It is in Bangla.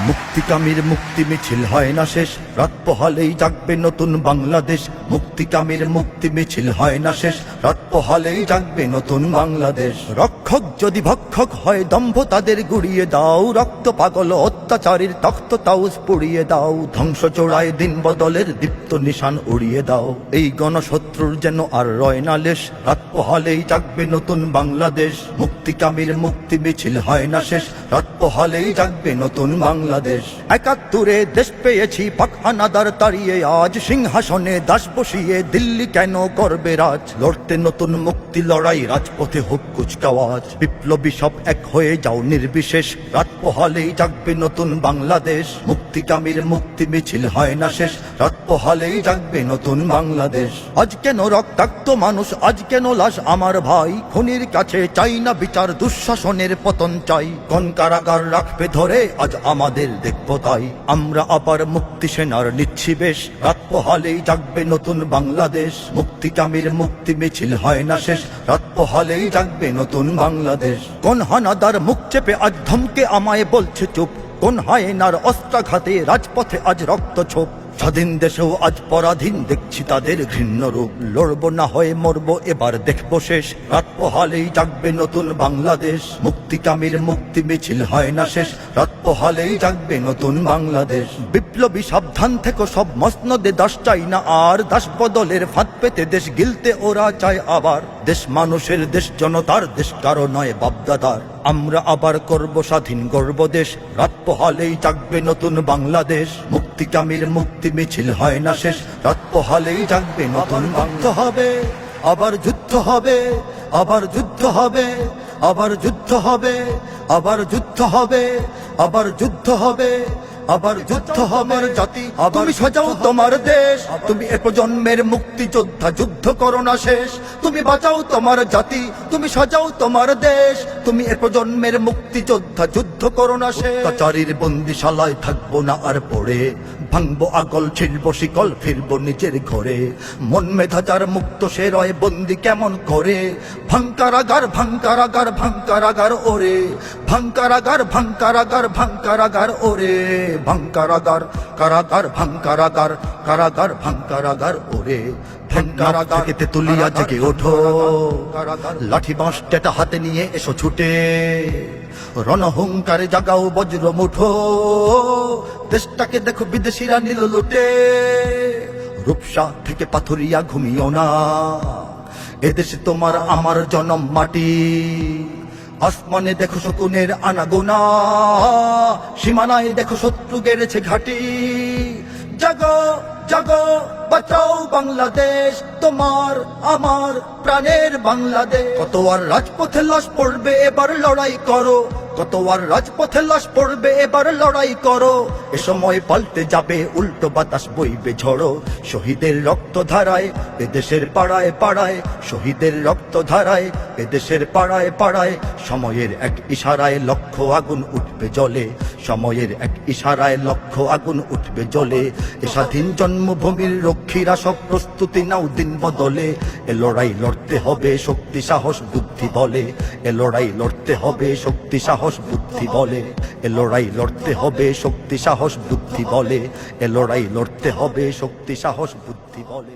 মুক্তিকামীর মুক্তি মিছিল হয় না শেষ, রাত পোহালেই জাগবে নতুন বাংলাদেশ। মুক্তিকামীর মুক্তি মিছিল হয় না শেষ, রাত পোহালেই জাগবে নতুন বাংলাদেশ। রক্ষক যদি ভক্ষক হয় দম্ভ তাদের গুড়িয়ে দাও, রক্ত পাগল অত্যাচারীর তখ্ত তাউজ পুড়িয়ে দাও। ধ্বংস চোড়ায় দিন বদলের দীপ্ত নিশান উড়িয়ে দাও, এই গণশত্রুর যেন আর রয় না লেশ। রাত পোহালেই জাগবে নতুন বাংলাদেশ, মুক্তিকামীর মুক্তি মিছিল হয় না শেষ, রাত পোহালেই জাগবে নতুন বাংলাদেশ। ৭১ দেশ পেয়েছি পাক হানাদার তাড়িয়ে, আজ সিংহাসনে দাস বসিয়ে দিল্লি কেন করবে রাজ। লড়তে নতুন মুক্তি লড়াই, রাজপথে হোক কুচকাওয়াজ। বিপ্লবী সব এক হয়ে যাও নির্বিশেষ, রাত পোহালেই জাগবে নতুন বাংলাদেশ। মুক্তিকামীর মুক্তি মিছিল হয় না শেষ, রাত পোহালেই জাগবে নতুন বাংলাদেশ। আজ কেন রক্তাক্ত মানুষ, আজ কেন লাশ আমার ভাই। খুনির কাছে চাই না বিচার, দুঃশাসনের পতন চাই। কোন কারাগার রাখবে ধরে আজ আমাদের দেখব তাই। আমরা আবার মুক্তি সেনার নিচ্ছি বেশ, রাত পোহালেই জাগবে নতুন বাংলাদেশ। মুক্তিকামীর মুক্তি মিছিল হয় না শেষ, রাত পোহালেই জাগবে নতুন বাংলাদেশ। কোন হানাদার মুখ চেপে আজ ধমকে আমায় বলছে চুপ, কোন হায়নার অস্ত্রাঘাতে রাজপথে আজ রক্ত ছোপ। স্বাধীন দেশেও আজ পরাধীন দেখছি তাদের ঘৃণ্য রূপ। লড়বো না হয়ে মরবো এবার দেখবো শেষ, রাত পোহালেই জাগবে নতুন বাংলাদেশ। মুক্তিকামীর মুক্তি মিছিল হয় না শেষ, রাত পোহালেই জাগবে নতুন বাংলাদেশ। বিপ্লবী সাবধান থেকে সব মসনদে দাস চাই না আর, দাস বদলের ফাঁদ পেতে দেশ গিলতে ওরা চায় আবার। দেশ মানুষের, দেশ জনতার, দেশ কারো নয় বাপদাদার। আমরা আবার করব স্বাধীন গর্ব দেশ, রাত পোহালেই জাগবে নতুন বাংলাদেশ। মুক্তিকামীর মুক্তি মিছিল হয় না শেষ, রাত পোহালেই জাগবে নতুন বাংলাদেশ। হবে আবার যুদ্ধ হবে, আবার যুদ্ধ হবে, আবার যুদ্ধ হবে, আবার যুদ্ধ হবে, আবার যুদ্ধ হবে, আবার যুদ্ধ হবে। জাতি তুমি সাজাও তোমার দেশ, তুমি এ প্রজন্মের মুক্তিযোদ্ধা, যুদ্ধ করো না শেষ। তুমি বাঁচাও তোমার জাতি, তুমি সাজাও তোমার দেশ, তুমি এ প্রজন্মের মুক্তিযোদ্ধা, যুদ্ধ করো না শেষ। অত্যাচারীর বন্দিশালায় থাকবো না আর পড়ে, ভাঙবো আগল ছিড়বো শিকল, ফিরবো নিজের ঘরে। মন মেধা যার মুক্ত সে রয় বন্দি কেমন করে। ভাঙকারাগার ভাঙকারাগার ভাঙকারাগার ওরে, ভাঙকারাগার ভাঙকারাগার ভাঙকারাগার ওরে। ভাঙকারাগার কারাগার ভাঙকারাগার কারাগার ভাঙকারাগার ওরে। ভাঙকারাগার থেকে তেতুলিয়া জেগে ওঠো, লাঠি বাঁশ টেটা হাতে নিয়ে এসো ছুটে। রণহুঙ্কারে জাগাও বজ্র মুঠো, দেশটাকে দেখো বিদেশিরা নিল লুটে। রূপসা থেকে পাথুরিয়া ঘুমিও না, এদেশে তোমার আমার জনম মাটি। আসমানে দেখো শকুনের আনাগোনা, সীমানায় দেখো শত্রু গেড়েছে ঘাটি। জাগো জাগো বাঁচাও বাংলাদেশ, তোমার আমার প্রাণের বাংলাদেশ। কত আর রাজপথে লাশ পড়বে এবার লড়াই করো, কত আর রাজপথে লাশ পড়বে এবার লড়াই করো। এ সময় পাল্টে যাবে উল্টো বাতাস বইবে ঝড়ো। শহীদের রক্ত ধারায় এদেশের পাড়ায় পাড়ায়, শহীদের রক্ত ধারায় এদেশের পাড়ায় পাড়ায়। সময়ের এক ইশারায় লক্ষ আগুন উঠবে জ্বলে, সময়ের এক ইশারায় লক্ষ আগুন উঠবে জ্বলে। এ স্বাধীন জন্মভূমির রক্ষীরা সব প্রস্তুতি নাও দিন বদলে। এ লড়াই লড়তে হবে শক্তি সাহস বুদ্ধি বলে, এ লড়াই লড়তে হবে শক্তি সাহস বুদ্ধি বলে। এ লড়াই লড়তে হবে শক্তি সাহস বুদ্ধি বলে, এ লড়াই লড়তে হবে শক্তি সাহস বুদ্ধি বলে।